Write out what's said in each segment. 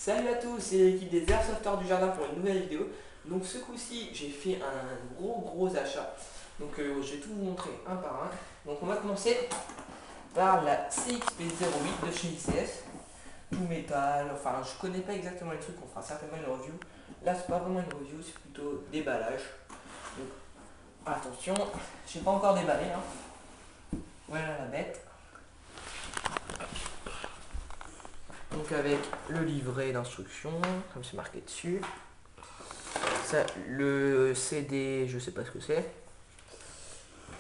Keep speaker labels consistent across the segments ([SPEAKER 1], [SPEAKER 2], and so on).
[SPEAKER 1] Salut à tous, c'est l'équipe des Airsofters du Jardin pour une nouvelle vidéo. Donc ce coup-ci, j'ai fait un gros achat. Donc je vais tout vous montrer un par un. Donc on va commencer par la CXP08 de chez ICS. Tout métal, enfin je connais pas exactement les trucs, on fera certainement une review. Là c'est pas vraiment une review, c'est plutôt déballage. Donc attention, j'ai pas encore déballé. Voilà la bête. Donc avec le livret d'instructions, comme c'est marqué dessus. Ça, le CD, je sais pas ce que c'est.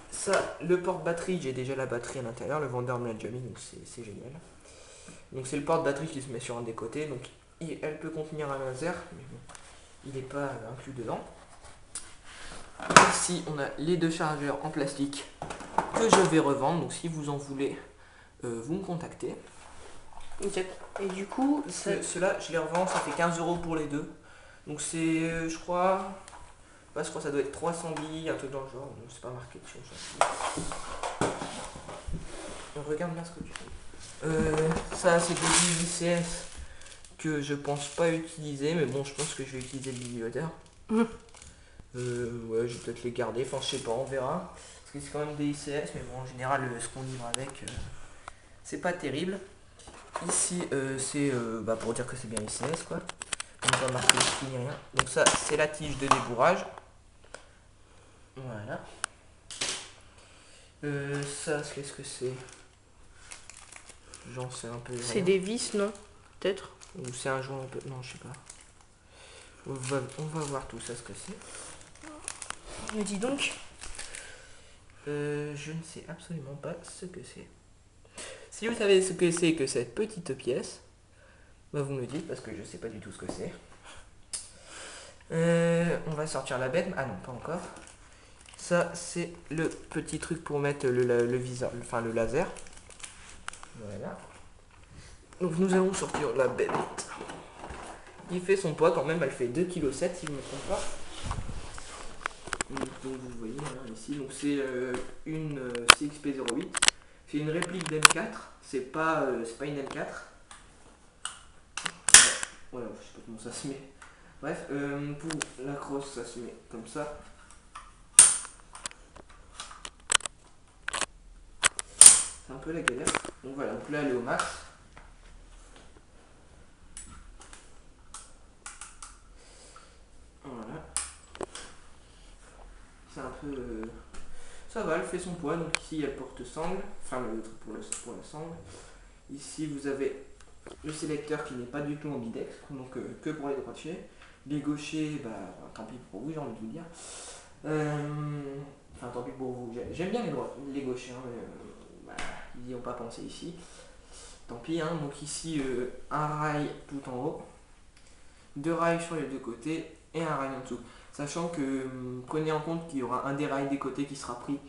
[SPEAKER 1] Ça, le porte-batterie, j'ai déjà la batterie à l'intérieur, le vendeur me l'a déjà mis, donc c'est génial. Donc c'est le porte-batterie qui se met sur un des côtés, donc elle peut contenir un laser, mais bon, il n'est pas inclus dedans. Ici, on a les deux chargeurs en plastique que je vais revendre, donc si vous en voulez, vous me contactez.
[SPEAKER 2] Et du coup,
[SPEAKER 1] ceux-là, je les revends, ça fait 15 € pour les deux. Donc c'est, je crois que ça doit être 300 billes, un truc dans le genre, donc c'est pas marqué dessus. Regarde bien ce que tu fais. Ça, c'est des billes ICS que je pense pas utiliser, mais bon, je pense que je vais utiliser le bibliothèque. Ouais, je vais peut-être les garder, enfin je sais pas, on verra. Parce que c'est quand même des ICS, mais bon, en général, ce qu'on livre avec, c'est pas terrible. Ici, c'est pour dire que c'est bien ICS, quoi. On ne va pas marquer ici ni rien. Donc ça, c'est la tige de débourrage. Voilà. Ça, qu'est-ce que c'est? J'en sais un peu.
[SPEAKER 2] c'est des vis, non? Peut-être.
[SPEAKER 1] Ou c'est un joint un peu. Non, je sais pas. On va voir tout ça, ce que c'est.
[SPEAKER 2] Mais dis donc.
[SPEAKER 1] Je ne sais absolument pas ce que c'est. Si vous savez ce que c'est que cette petite pièce, bah vous me le dites parce que je sais pas du tout ce que c'est. On va sortir la bête. Ah non, pas encore. Ça, c'est le petit truc pour mettre le viseur, enfin le laser. Voilà. Donc nous allons sortir la bête. Il fait son poids quand même, elle fait 2,7 kg si je ne me trompe pas. Donc vous voyez ici, donc c'est une CXP08. C'est une réplique d'M4, c'est pas une M4. Voilà, je sais pas comment ça se met. Bref, pour la crosse, ça se met comme ça. C'est un peu la galère. Donc voilà, donc là elle est au max. Voilà. C'est un peu... ça va, elle fait son poids. Donc ici il y a le porte-sangle, enfin le truc pour la sangle. Ici vous avez le sélecteur qui n'est pas du tout ambidextre, donc que pour les droitiers. Les gauchers, tant pis pour vous, j'ai envie de vous dire. Enfin, tant pis pour vous. J'aime bien les gauchers, mais ils n'y ont pas pensé ici. Tant pis, donc ici, un rail tout en haut, 2 rails sur les deux côtés et un rail en dessous. Sachant que prenez en compte qu'il y aura un des rails des côtés qui sera pris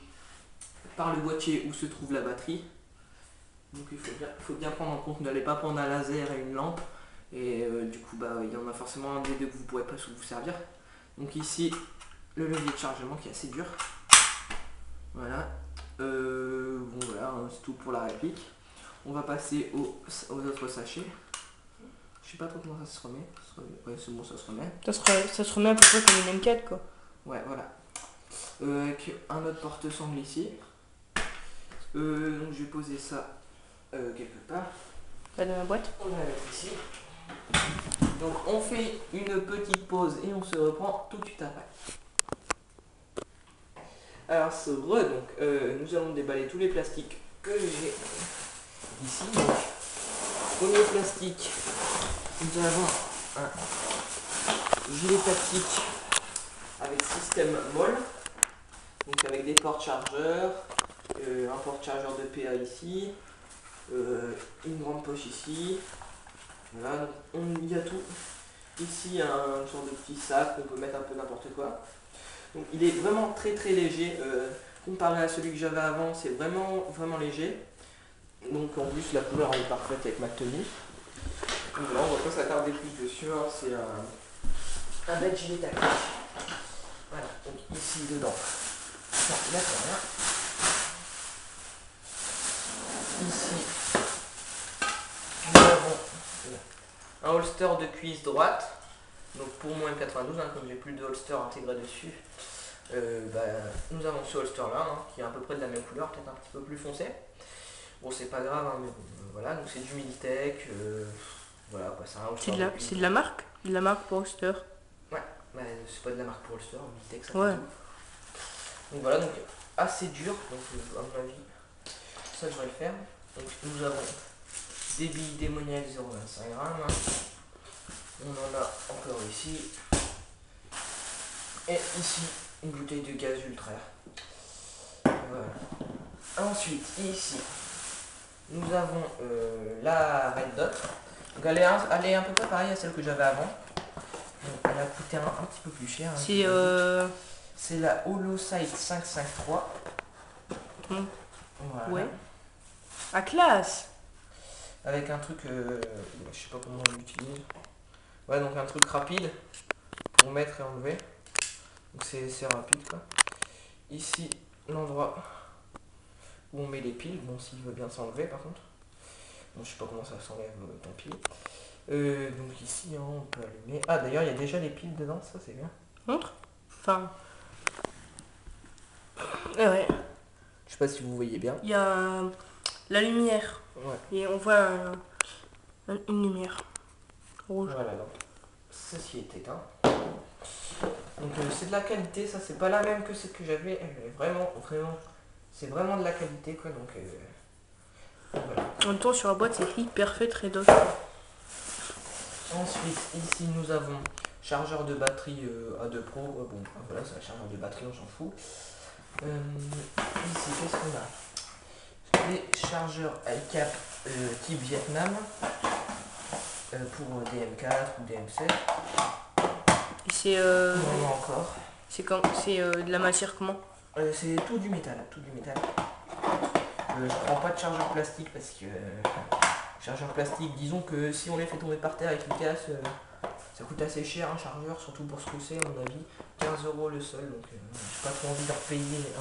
[SPEAKER 1] par le boîtier où se trouve la batterie. Donc il faut bien prendre en compte, n'allez pas prendre un laser et une lampe. Et du coup, il y en a forcément un des deux que vous ne pourrez pas vous servir. Donc ici, le levier de chargement qui est assez dur. Voilà. Bon voilà, c'est tout pour la réplique. On va passer aux autres sachets. Je sais pas trop comment ça se remet. Ouais, c'est bon, ça se remet.
[SPEAKER 2] Ça se remet à peu près comme une M4, quoi.
[SPEAKER 1] Ouais, voilà. Avec un autre porte-sangle ici. Donc je vais poser ça quelque part.
[SPEAKER 2] Pas dans la boîte.
[SPEAKER 1] On va la mettre ici. Donc on fait une petite pause et on se reprend tout de suite après. Alors nous allons déballer tous les plastiques que j'ai ici. Donc, premier plastique, nous allons un gilet tactique avec système MOL, donc avec des portes chargeurs, un porte-chargeur de PA ici, une grande poche ici. Voilà, il y a tout. Ici, un genre de petit sac, on peut mettre un peu n'importe quoi. Donc il est vraiment très léger. Comparé à celui que j'avais avant, c'est vraiment léger. Donc en plus, la couleur elle est parfaite avec ma tenue. Donc voilà, on va pas s'attarder plus dessus. C'est un bel gilet tactique. Voilà, donc ici dedans, non, il n'y a rien. Ici, nous avons un holster de cuisse droite. Donc pour mon M92, hein, comme j'ai plus de holster intégré dessus, nous avons ce holster là, hein, qui est à peu près de la même couleur, peut-être un petit peu plus foncé. Bon, c'est pas grave, hein, mais voilà, donc c'est du Militech. Voilà, quoi, c'est un holster.
[SPEAKER 2] C'est de la marque? De la marque pour holster?
[SPEAKER 1] Ouais, c'est pas de la marque pour holster, Militech, ça
[SPEAKER 2] Ouais.
[SPEAKER 1] fait tout. Donc voilà, donc assez dur, donc à mon avis, ça je vais le faire. Donc nous avons des billes démoniaques 0,25 grammes. On en a encore ici. Et ici, une bouteille de gaz ultra. Voilà. Ensuite, ici, nous avons la Red Dot. Donc elle est un peu pas pareille à celle que j'avais avant. Donc, elle a coûté un petit peu plus cher. Hein, c'est la Holosight 553. Voilà.
[SPEAKER 2] Ouais. À classe.
[SPEAKER 1] Avec un truc, je sais pas comment on l'utilise. Ouais, donc un truc rapide pour mettre et enlever. Donc c'est rapide quoi. Ici, l'endroit où on met les piles. Bon, s'il veut bien s'enlever par contre. Bon, je sais pas comment ça s'enlève, tant pis. Donc ici, hein, on peut allumer. Ah, d'ailleurs, il y a déjà les piles dedans, ça c'est bien.
[SPEAKER 2] Montre. Enfin. Ouais.
[SPEAKER 1] Je sais pas si vous voyez bien.
[SPEAKER 2] Il y a la lumière.
[SPEAKER 1] Ouais.
[SPEAKER 2] Et on voit une lumière rouge.
[SPEAKER 1] Voilà, donc ceci est éteint. Donc c'est de la qualité, ça c'est pas la même que celle que j'avais. Elle est vraiment, c'est vraiment de la qualité quoi. Donc voilà.
[SPEAKER 2] En même temps, sur la boîte, c'est écrit Perfect Red Dot.
[SPEAKER 1] Ensuite, ici nous avons chargeur de batterie A2 Pro. Bon, voilà, c'est un chargeur de batterie, on s'en fout. Ici, qu'est-ce qu'on a? Les chargeurs iCap type Vietnam pour DM4 ou DM7.
[SPEAKER 2] Et c'est
[SPEAKER 1] On en a encore.
[SPEAKER 2] c'est de la matière comment?
[SPEAKER 1] C'est tout du métal, tout du métal. Je prends pas de chargeur plastique parce que chargeur plastique, disons que si on les fait tomber par terre et qu'ils cassent, ça coûte assez cher un chargeur, surtout pour ce que c'est à mon avis, 15 € le seul, donc j'ai pas trop envie d'en repayer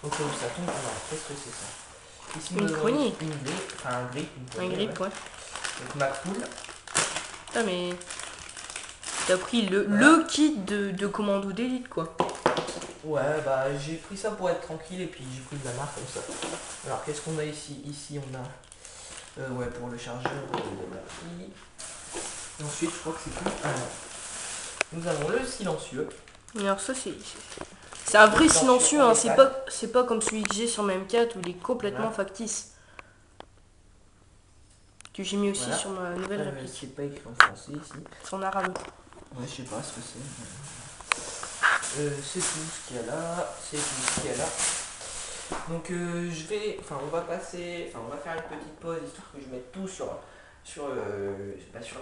[SPEAKER 1] au cas où ça tombe. Alors qu'est-ce que c'est ça? Ici
[SPEAKER 2] Une chronique.
[SPEAKER 1] Une grille, enfin un grip.
[SPEAKER 2] Un grip, ouais.
[SPEAKER 1] Donc MacPool.
[SPEAKER 2] Putain, mais t'as pris le kit de commando d'élite quoi.
[SPEAKER 1] Ouais, bah j'ai pris ça pour être tranquille et puis j'ai pris de la marque comme ça. Alors qu'est-ce qu'on a ici? Ici on a ouais, pour le chargeur de batterie. Ensuite je crois que c'est tout. Nous avons le silencieux.
[SPEAKER 2] Alors ça c'est un vrai silencieux, hein. C'est pas comme celui que j'ai sur ma M4 où il est complètement factice. Que j'ai mis aussi sur ma nouvelle réplique.
[SPEAKER 1] C'est pas écrit en français ici.
[SPEAKER 2] C'est en arabe.
[SPEAKER 1] Ouais, je sais pas ce que c'est. C'est tout ce qu'il y a là. C'est tout ce qu'il y a là. Donc on va faire une petite pause histoire que je mette tout sur la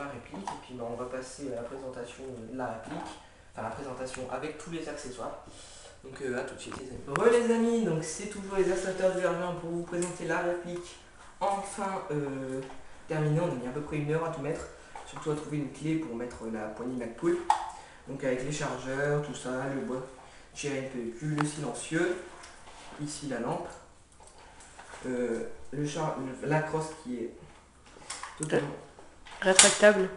[SPEAKER 1] réplique et puis on va passer à la présentation de la réplique, enfin la présentation avec tous les accessoires. Donc à tout de suite les amis. Re les amis, donc c'est toujours les installateurs du R20 pour vous présenter la réplique. Enfin terminé, on a mis à peu près 1 heure à tout mettre, surtout à trouver une clé pour mettre la poignée MacPool. Donc avec les chargeurs, tout ça, le boîtier GNPQ, le silencieux, ici la lampe, la crosse qui est totalement
[SPEAKER 2] rétractable,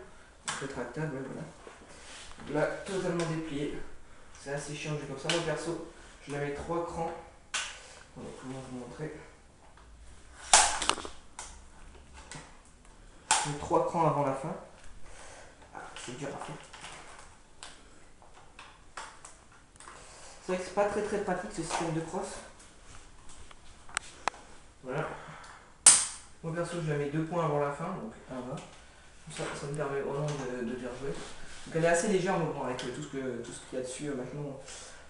[SPEAKER 1] voilà. Là, totalement déplié. C'est assez chiant de jouer comme ça. Moi perso, je la mets 3 crans. Comment vous montrer? Je mets 3 crans avant la fin. Ah, c'est dur à faire. C'est vrai que c'est pas très pratique ce système de crosse. Voilà. Moi perso je la mets 2 points avant la fin, donc un va. Ça me permet vraiment de bien jouer. Donc elle est assez légère mais bon, avec tout ce qu'il y a dessus maintenant.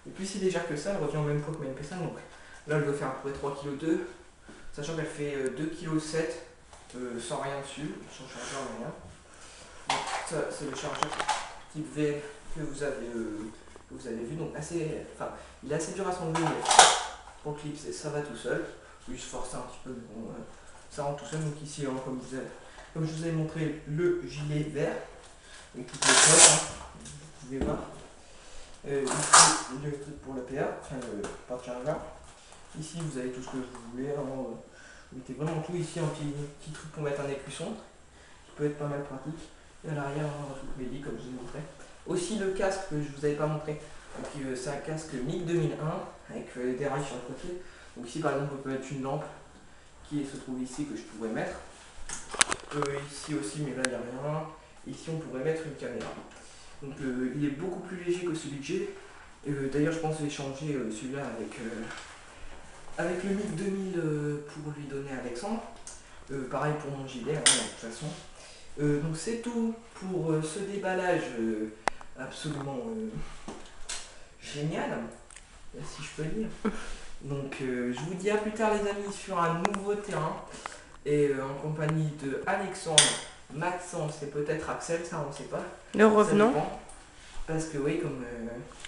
[SPEAKER 1] Et plus si légère que ça, elle revient au même poids que ma MP5. Donc là elle doit faire à peu près 3,2 kg. Sachant qu'elle fait 2,7 kg sans rien dessus, sans chargeur ni rien. Donc ça c'est le chargeur type V que vous avez vu. Donc il est assez dur à s'enlever, mais pour le clip ça va tout seul. Juste forcer un petit peu, bon, ça rentre tout seul. Donc ici, hein, comme je vous ai montré, le gilet vert, avec toutes les coques, hein, vous pouvez voir. Ici, le truc pour la PA, enfin le porte-chargeur. Ici, vous avez tout ce que vous voulez. Hein, vous mettez vraiment tout. Ici, un petit truc pour mettre un écusson, qui peut être pas mal pratique. Et à l'arrière, on a tout dit comme je vous ai montré. Aussi le casque que je vous avais pas montré. Donc c'est un casque MiG 2001 avec des rails sur le côté. Donc ici par exemple on peut mettre une lampe qui se trouve ici que je pourrais mettre. Ici aussi mais là il n'y a rien. Ici on pourrait mettre une caméra. Donc il est beaucoup plus léger que celui que j'ai. D'ailleurs je pense échanger celui-là avec le MiG 2000 pour lui donner à Alexandre. Pareil pour mon gilet hein, de toute façon. Donc c'est tout pour ce déballage absolument génial, si je peux dire. Donc je vous dis à plus tard les amis sur un nouveau terrain et en compagnie de Alexandre, Maxence et peut-être Axel, ça on ne sait pas.
[SPEAKER 2] Le revenant.
[SPEAKER 1] Parce que oui, comme...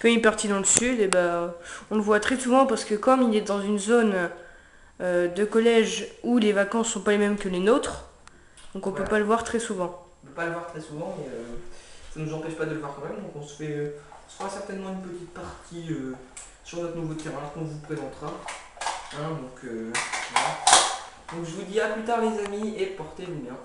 [SPEAKER 2] Quand il est parti dans le sud, et ben, on le voit très souvent parce que comme il est dans une zone de collège où les vacances sont pas les mêmes que les nôtres, donc on peut pas le voir très souvent.
[SPEAKER 1] On peut pas le voir très souvent, mais ça ne nous empêche pas de le voir quand même. Donc on se fera certainement une petite partie sur notre nouveau terrain qu'on vous présentera. Hein, donc, voilà. Donc je vous dis à plus tard les amis et portez-vous bien.